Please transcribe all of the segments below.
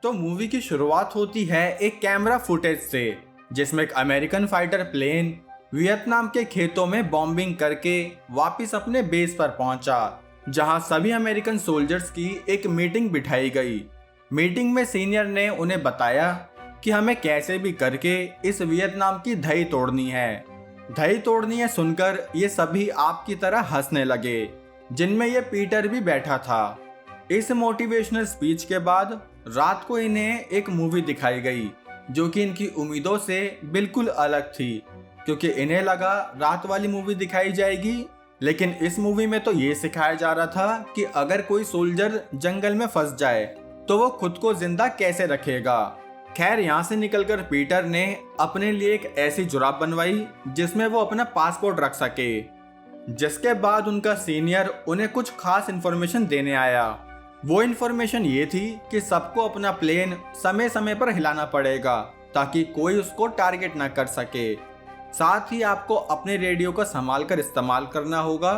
तो मूवी की शुरुआत होती है एक कैमरा फुटेज से, जिसमें एक अमेरिकन फाइटर प्लेन वियतनाम के खेतों में बॉम्बिंग करके वापस अपने बेस पर पहुंचा, जहां सभी अमेरिकन सोल्जर्स की एक मीटिंग बिठाई गई। मीटिंग में सीनियर ने उन्हें बताया कि हमें कैसे भी करके इस वियतनाम की धई तोड़नी है। धई तोड़नी है सुनकर ये सभी आपकी तरह हंसने लगे, जिनमें ये पीटर भी बैठा था। इस मोटिवेशनल स्पीच के बाद रात को इन्हें एक मूवी दिखाई गई, जो कि इनकी उम्मीदों से बिल्कुल अलग थी, क्योंकि इन्हें लगा रात वाली मूवी दिखाई जाएगी, लेकिन इस मूवी में तो ये सिखाया जा रहा था कि अगर कोई सोल्जर जंगल में फंस जाए तो वो खुद को जिंदा कैसे रखेगा। खैर, यहाँ से निकलकर पीटर ने अपने लिए एक ऐसी जुराब बनवाई जिसमें वो अपना पासपोर्ट रख सके। जिसके बाद उनका सीनियर उन्हें कुछ खास इन्फॉर्मेशन देने आया। वो इन्फॉर्मेशन ये थी कि सबको अपना प्लेन समय समय पर हिलाना पड़ेगा ताकि कोई उसको टारगेट ना कर सके। साथ ही आपको अपने रेडियो को संभाल कर इस्तेमाल करना होगा,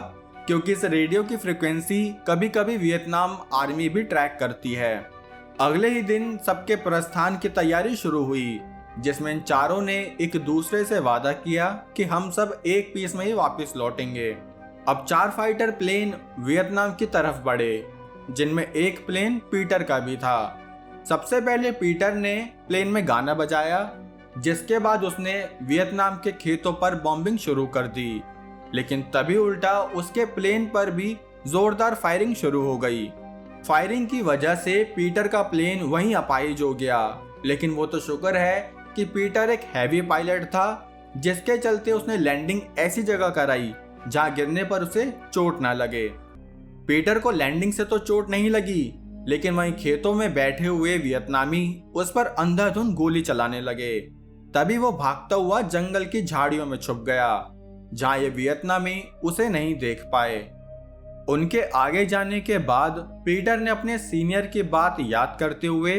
क्योंकि इस रेडियो की फ्रिक्वेंसी कभी कभी वियतनाम आर्मी भी ट्रैक करती है। अगले ही दिन सबके प्रस्थान की तैयारी शुरू हुई, जिसमें इन चारों ने एक दूसरे से वादा किया कि हम सब एक पीस में ही वापस लौटेंगे। अब 4 फाइटर प्लेन वियतनाम की तरफ बढ़े, जिनमें एक प्लेन पीटर का भी था। सबसे पहले पीटर ने प्लेन में गाना बजाया, जिसके बाद उसने वियतनाम के खेतों पर बॉम्बिंग शुरू कर दी। लेकिन तभी उल्टा उसके प्लेन पर भी जोरदार फायरिंग शुरू हो गई। फायरिंग की वजह से पीटर का प्लेन वहीं अपाहिज हो गया, लेकिन वो तो शुक्र है कि पीटर एक हैवी पायलट था, जिसके चलते उसने लैंडिंग ऐसी जगह कराई जहां गिरने पर उसे चोट ना लगे। पीटर को लैंडिंग से तो चोट नहीं लगी, लेकिन वहीं खेतों में बैठे हुए वियतनामी उस पर अंधाधुंध गोली चलाने लगे। तभी वो भागता हुआ जंगल की झाड़ियों में छुप गया, जहां ये वियतनामी उसे नहीं देख पाए। उनके आगे जाने के बाद पीटर ने अपने सीनियर की बात याद करते हुए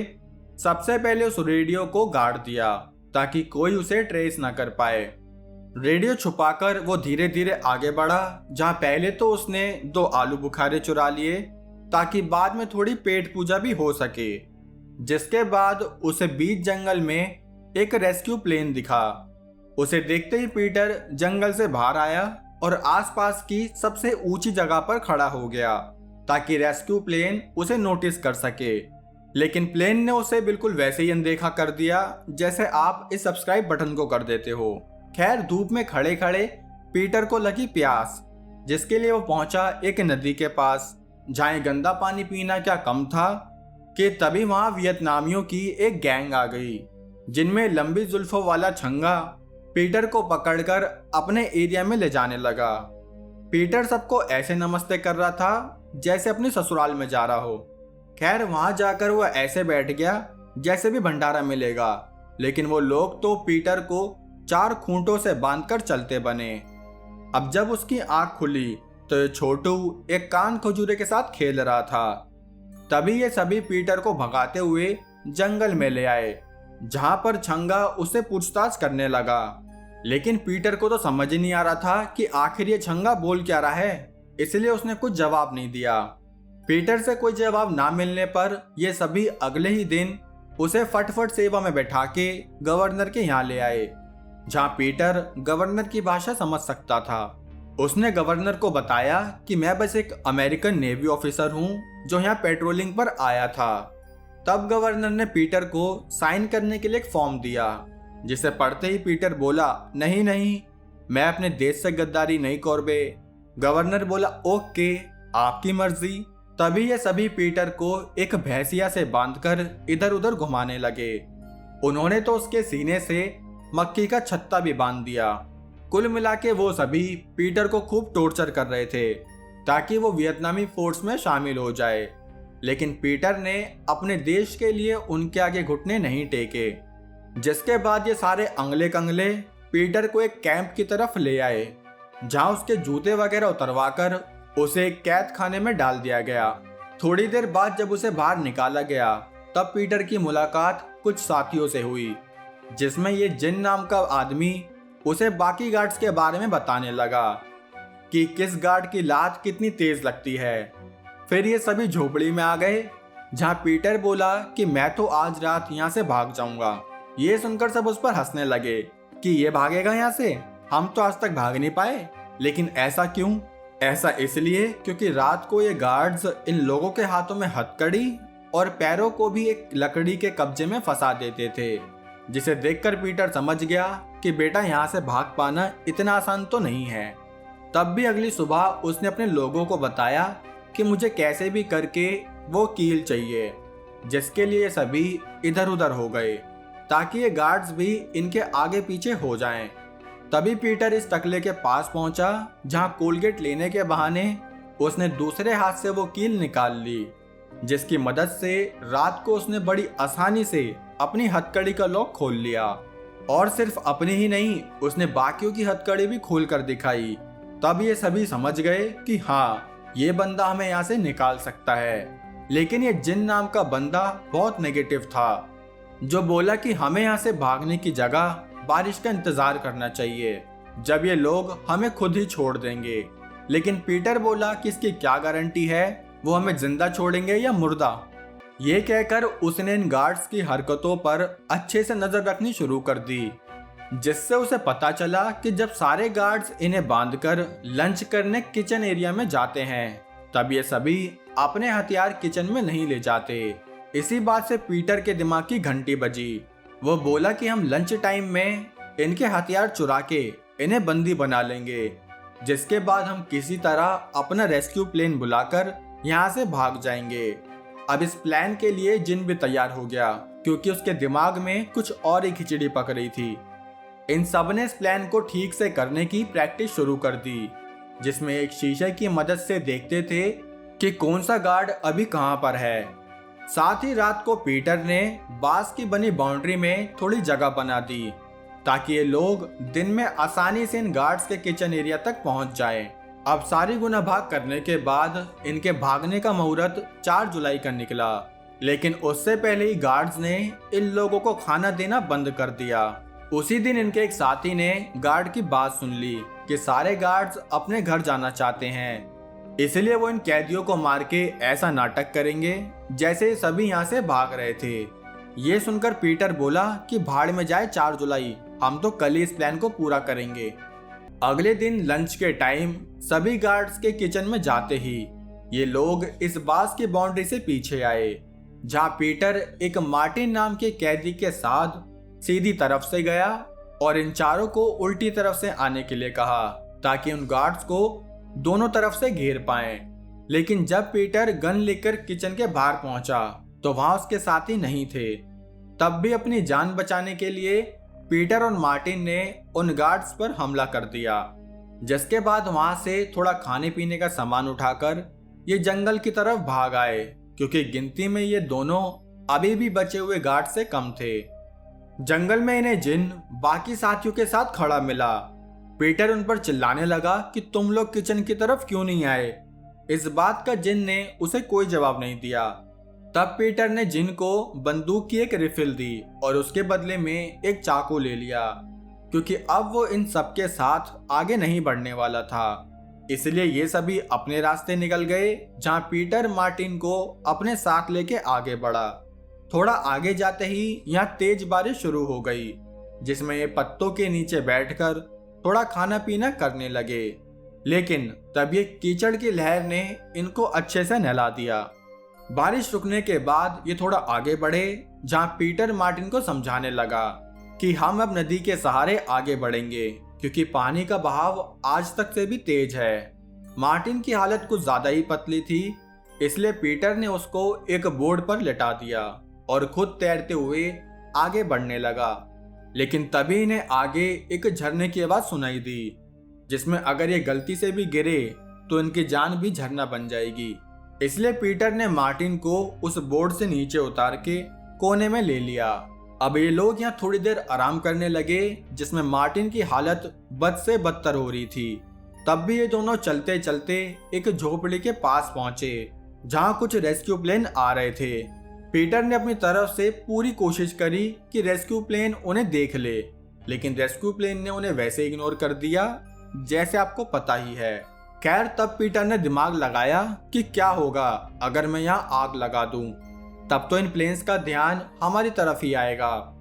सबसे पहले उस रेडियो को गाड़ दिया, ताकि कोई उसे ट्रेस ना कर पाए। रेडियो छुपाकर वो धीरे धीरे आगे बढ़ा, जहां पहले तो उसने 2 आलू बुखारे चुरा लिए ताकि बाद में थोड़ी पेट पूजा भी हो सके। जिसके बाद उसे बीच जंगल में एक रेस्क्यू प्लेन दिखा। उसे देखते ही पीटर जंगल से बाहर आया और आसपास की सबसे ऊंची जगह पर खड़ा हो गया, ताकि रेस्क्यू प्लेन उसे नोटिस कर सके। लेकिन प्लेन ने उसे बिल्कुल वैसे ही अनदेखा कर दिया जैसे आप इस सब्सक्राइब बटन को कर देते हो। खैर, धूप में खड़े खड़े पीटर को लगी प्यास, जिसके लिए वो पहुंचा एक नदी के पास, जहां गंदा पानी पीना क्या कम था कि तभी वहां वियतनामियों की एक गैंग आ गई, जिनमें लंबी जुल्फों वाला छंगा पीटर को पकड़कर अपने एरिया में ले जाने लगा। पीटर सबको ऐसे नमस्ते कर रहा था जैसे अपने ससुराल में जा रहा हो। खैर, वहां जाकर वो ऐसे बैठ गया जैसे भी भंडारा मिलेगा, लेकिन वो लोग तो पीटर को 4 खूंटों से बांधकर चलते बने। अब जब उसकी आंख खुली तो छोटू एक कान खजूरे के साथ खेल रहा था। तभी ये सभी पीटर को भगाते हुए जंगल में ले आए, जहां पर छंगा उससे पूछताछ करने लगा। लेकिन पीटर को तो समझ ही नहीं आ रहा था कि आखिर ये छंगा बोल क्या रहा है, इसलिए उसने कुछ जवाब नहीं दिया। पीटर से कोई जवाब ना मिलने पर ये सभी अगले ही दिन उसे फटफट सेवा में बैठा के गवर्नर के यहाँ ले आए, जहां पीटर गवर्नर की भाषा समझ सकता था। उसने गवर्नर को बताया कि मैं बस एक अमेरिकन नेवी ऑफिसर हूं जो यहाँ पेट्रोलिंग पर आया था। तब गवर्नर ने पीटर को साइन करने के लिए एक फॉर्म दिया, जिसे पढ़ते ही पीटर बोला, नहीं नहीं, मैं अपने देश से गद्दारी नहीं कौरबे। गवर्नर बोला, ओके, आपकी मर्जी। तभी ये सभी पीटर को एक भैंसिया से बांधकर इधर उधर घुमाने लगे। उन्होंने तो उसके सीने से मक्खी का छत्ता भी बांध दिया। कुल मिला के वो सभी पीटर को खूब टॉर्चर कर रहे थे ताकि वो वियतनामी फोर्स में शामिल हो जाए। लेकिन पीटर ने अपने देश के लिए उनके आगे घुटने नहीं टेके। जिसके बाद ये सारे अंगले कंगले पीटर को एक कैंप की तरफ ले आए, जहां उसके जूते वगैरह उतरवाकर उसे एक कैद खाने में डाल दिया गया। थोड़ी देर बाद जब उसे बाहर निकाला गया, तब पीटर की मुलाकात कुछ साथियों से हुई, जिसमें ये जिन नाम का आदमी उसे बाकी गार्ड्स के बारे में बताने लगा कि किस गार्ड की लात कितनी तेज लगती है। फिर ये सभी झोपड़ी में आ गए, जहां पीटर बोला कि मैं तो आज रात यहाँ से भाग जाऊंगा। ये सुनकर सब उस पर हंसने लगे कि ये भागेगा यहाँ से, हम तो आज तक भाग नहीं पाए। लेकिन ऐसा क्यों? ऐसा इसलिए क्योंकि रात को ये गार्ड्स इन लोगों के हाथों में हथकड़ी और पैरों को भी एक लकड़ी के कब्जे में फंसा देते थे, जिसे देखकर पीटर समझ गया कि बेटा यहाँ से भाग पाना इतना आसान तो नहीं है। तब भी अगली सुबह उसने अपने लोगों को बताया कि मुझे कैसे भी करके वो कील चाहिए, जिसके लिए सभी इधर उधर हो गए ताकि ये गार्ड्स भी इनके आगे पीछे हो जाएं। तभी पीटर इस टकले के पास पहुंचा जहां कोलगेट लेने के बहाने उसने दूसरे हाथ से वो कील निकाल ली, जिसकी मदद से रात को उसने बड़ी आसानी से अपनी हथकड़ी का लॉक खोल लिया। और सिर्फ अपनी ही नहीं, उसने बाकियों की हथकड़ी भी खोल कर दिखाई। तब ये सभी समझ गए कि हाँ, ये बंदा हमें यहाँ से निकाल सकता है। लेकिन ये जिन नाम का बंदा बहुत नेगेटिव था, जो बोला कि हमें यहाँ से भागने की जगह बारिश का इंतजार करना चाहिए, जब ये लोग हमें खुद ही छोड़ देंगे। लेकिन पीटर बोला कि इसकी क्या गारंटी है, वो हमें जिंदा छोड़ेंगे या मुर्दा। ये कहकर उसने इन गार्ड्स की हरकतों पर अच्छे से नजर रखनी शुरू कर दी, जिससे उसे पता चला कि जब सारे गार्ड्स इन्हें बांधकर लंच करने किचन एरिया में जाते हैं, तब ये सभी अपने हथियार किचन में नहीं ले जाते। इसी बात से पीटर के दिमाग की घंटी बजी। वो बोला कि हम लंच टाइम में इनके हथियार चुरा के इन्हें बंदी बना लेंगे, जिसके बाद हम किसी तरह अपना रेस्क्यू प्लेन बुलाकर यहाँ से भाग जाएंगे। अब इस प्लान के लिए जिन भी तैयार हो गया, क्योंकि उसके दिमाग में कुछ और ही खिचड़ी पक रही थी। इन सब ने इस प्लान को ठीक से करने की प्रैक्टिस शुरू कर दी, जिसमें एक शीशे की मदद से देखते थे कि कौन सा गार्ड अभी कहां पर है। साथ ही रात को पीटर ने बांस की बनी बाउंड्री में थोड़ी जगह बना दी, ताकि ये लोग दिन में आसानी से इन गार्ड्स के किचन एरिया तक पहुंच जाएं। अब सारी गुना भाग करने के बाद इनके भागने का मुहूर्त 4 जुलाई का निकला, लेकिन उससे पहले ही गार्ड्स ने इन लोगों को खाना देना बंद कर दिया। उसी दिन इनके एक साथी ने गार्ड की बात सुन ली कि सारे गार्ड्स अपने घर जाना चाहते हैं, इसलिए वो इन कैदियों को मार के ऐसा नाटक करेंगे जैसे सभी यहाँ से भाग रहे थे। ये सुनकर पीटर बोला कि भाड़ में जाए 4 जुलाई, हम तो कल ही इस प्लान को पूरा करेंगे। अगले दिन लंच के टाइम सभी गार्ड्स के किचन में जाते ही ये लोग इस बांस की बाउंड्री से पीछे आए, जहाँ पीटर एक मार्टिन नाम के कैदी के साथ सीधी तरफ से गया और इन चारों को उल्टी तरफ से आने के लिए कहा, ताकि उन गार्ड्स को दोनों तरफ से घेर पाएं। लेकिन जब पीटर गन लेकर किचन के बाहर पहुंचा तो वहां उसके साथी नहीं थे। तब भी अपनी जान बचाने के लिए पीटर और मार्टिन ने उन गार्ड्स पर हमला कर दिया, जिसके बाद वहां से थोड़ा खाने पीने का सामान उठाकर ये जंगल की तरफ भाग आए, क्योंकि गिनती में ये दोनों अभी भी बचे हुए गार्ड से कम थे। जंगल में इन्हें जिन बाकी साथियों के साथ खड़ा मिला। पीटर उन पर चिल्लाने लगा कि तुम लोग किचन की तरफ क्यों नहीं आए। इस बात का जिन ने उसे कोई जवाब नहीं दिया। तब पीटर ने जिन को बंदूक की एक रिफिल दी और उसके बदले में एक चाकू ले लिया, क्योंकि अब वो इन सबके साथ आगे नहीं बढ़ने वाला था। इसलिए ये सभी अपने रास्ते निकल गए, जहां पीटर मार्टिन को अपने साथ लेके आगे बढ़ा। थोड़ा आगे जाते ही यहाँ तेज बारिश शुरू हो गई, जिसमें ये पत्तों के नीचे बैठकर थोड़ा खाना पीना करने लगे। लेकिन तब ये कीचड़ की लहर ने इनको अच्छे से नहला दिया। बारिश रुकने के बाद ये थोड़ा आगे बढ़े, जहां पीटर मार्टिन को समझाने लगा कि हम अब नदी के सहारे आगे बढ़ेंगे, क्योंकि पानी का बहाव आज तक से भी तेज है। मार्टिन की हालत कुछ ज्यादा ही पतली थी, इसलिए पीटर ने उसको एक बोर्ड पर लेटा दिया और खुद तैरते हुए आगे बढ़ने लगा। लेकिन तभी इन्हें आगे एक झरने की आवाज सुनाई दी, जिसमें अगर ये गलती से भी गिरे तो इनकी जान भी झरना बन जाएगी। इसलिए पीटर ने मार्टिन को उस बोर्ड से नीचे उतार के कोने में ले लिया। अब ये लोग यहाँ थोड़ी देर आराम करने लगे, जिसमें मार्टिन की हालत बद से बदतर हो रही थी। तब भी ये दोनों चलते चलते एक झोपड़ी के पास पहुंचे, जहाँ कुछ रेस्क्यू प्लेन आ रहे थे। पीटर ने अपनी तरफ से पूरी कोशिश करी कि रेस्क्यू प्लेन उन्हें देख ले, लेकिन रेस्क्यू प्लेन ने उन्हें वैसे इग्नोर कर दिया, जैसे आपको पता ही है। खैर, तब पीटर ने दिमाग लगाया कि क्या होगा अगर मैं यहाँ आग लगा दूं। तब तो इन प्लेन्स का ध्यान हमारी तरफ ही आएगा।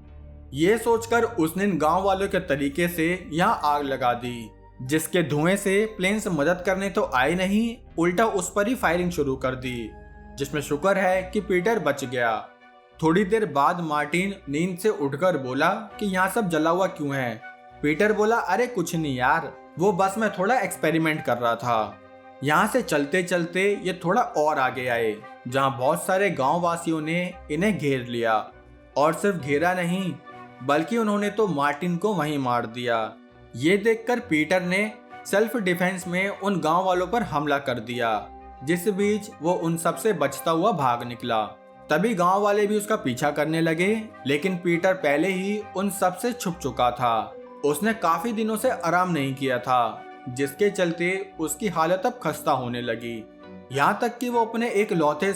ये सोचकर उसने इन गांव वालों के तरीके से यहाँ आग लगा दी, जिसके धुएं से प्लेन्स मदद करने तो आए नहीं, उल्टा उस पर ही फायरिंग शुरू कर दी, जिसमें शुक्र है कि पीटर बच गया। थोड़ी देर बाद मार्टिन नींद से उठकर बोला कि यहाँ सब जला हुआ क्यों है। पीटर बोला, अरे कुछ नहीं यार, वो बस मैं थोड़ा एक्सपेरिमेंट कर रहा था। यहाँ से चलते चलते ये थोड़ा और आगे आए, जहाँ बहुत सारे गांव वासियों ने इन्हें घेर लिया, और सिर्फ घेरा नहीं बल्कि उन्होंने तो मार्टिन को वहीं मार दिया। ये देखकर पीटर ने सेल्फ डिफेंस में उन गांव वालों पर हमला कर दिया, जिस बीच वो उन सब से बचता हुआ भाग निकला। तभी गांव वाले भी उसका पीछा करने लगे, लेकिन पीटर पहले ही उन सब से छुप चुका था। उसने काफी दिनों से आराम नहीं किया था, जिसके चलते उसकी हालत अब खस्ता होने लगी। यहाँ तक कि वो अपने एक लौते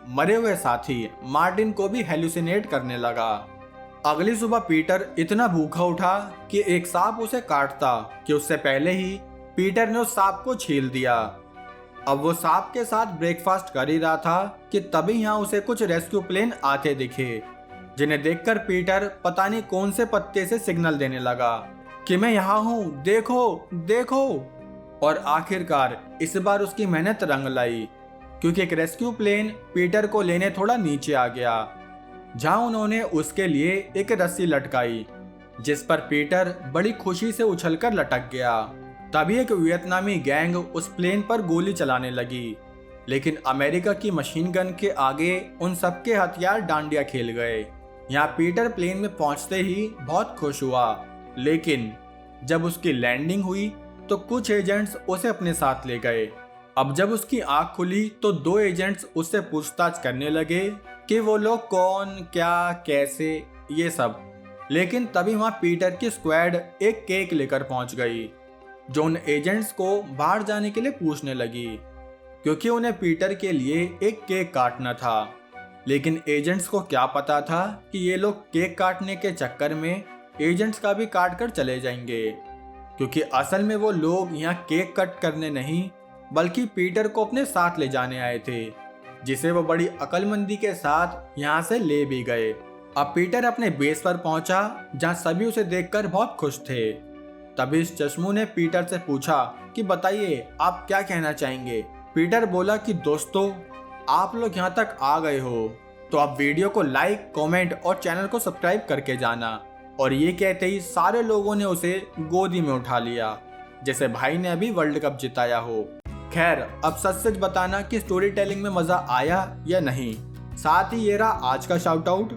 मरे हुए साथी मार्टिन को भी हेलुसिनेट करने लगा। अगली सुबह पीटर इतना भूखा उठा कि एक सांप उसे काटता कि उससे पहले ही पीटर ने उस सांप को छील दिया। अब वो सांप के साथ ब्रेकफास्ट कर ही रहा था कि तभी यहाँ उसे कुछ रेस्क्यू प्लेन आते दिखे, जिन्हें देखकर पीटर पता नहीं कौन से पत्ते से सिग्नल देने लगा कि मैं यहाँ हूँ, देखो देखो। और आखिरकार इस बार उसकी मेहनत रंग लाई, क्योंकि एक रेस्क्यू प्लेन पीटर को लेने थोड़ा नीचे आ गया, जहां उन्होंने उसके लिए एक रस्सी लटकाई, जिस पर पीटर बड़ी खुशी से उछलकर लटक गया। तभी एक वियतनामी गैंग उस प्लेन पर गोली चलाने लगी, लेकिन अमेरिका की मशीन गन के आगे उन सबके हथियार डांडिया खेल गए। यहाँ पीटर प्लेन में पहुंचते ही बहुत खुश हुआ, लेकिन जब उसकी लैंडिंग हुई तो कुछ एजेंट्स उसे अपने साथ ले गए। अब जब उसकी आंख खुली तो 2 एजेंट्स उससे पूछताछ करने लगे कि वो लोग कौन, क्या, कैसे, ये सब। लेकिन तभी वहां पीटर की स्क्वाड एक केक लेकर पहुंच गई, जो उन एजेंट्स को बाहर जाने के लिए पूछने लगी, क्योंकि उन्हें पीटर के लिए एक केक काटना था। लेकिन एजेंट्स को क्या पता था कि ये लोग केक काटने के चक्कर में एजेंट्स का भी काट कर चले जाएंगे, क्योंकि असल में वो लोग यहाँ केक कट करने नहीं बल्कि पीटर को अपने साथ ले जाने आए थे, जिसे वो बड़ी अक्लमंदी के साथ यहाँ से ले भी गए। अब पीटर अपने बेस पर पहुंचा, जहाँ सभी उसे देखकर बहुत खुश थे। तभी इस चश्मू ने पीटर से पूछा कि बताइए आप क्या कहना चाहेंगे। पीटर बोला कि दोस्तों, आप लोग यहाँ तक आ गए हो तो आप वीडियो को लाइक, कमेंट और चैनल को सब्सक्राइब करके जाना। और ये कहते ही सारे लोगों ने उसे गोदी में उठा लिया, जैसे भाई ने अभी वर्ल्ड कप जिताया हो। खैर, अब सच सच बताना कि स्टोरी टेलिंग में मजा आया या नहीं। साथ ही ये रहा आज का शाउट आउट।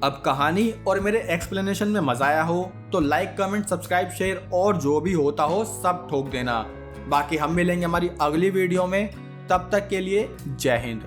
अब कहानी और मेरे एक्सप्लेनेशन में मजा आया हो तो लाइक, कमेंट, सब्सक्राइब, शेयर और जो भी होता हो सब ठोक देना। बाकी हम मिलेंगे हमारी अगली वीडियो में, तब तक के लिए जय हिंद।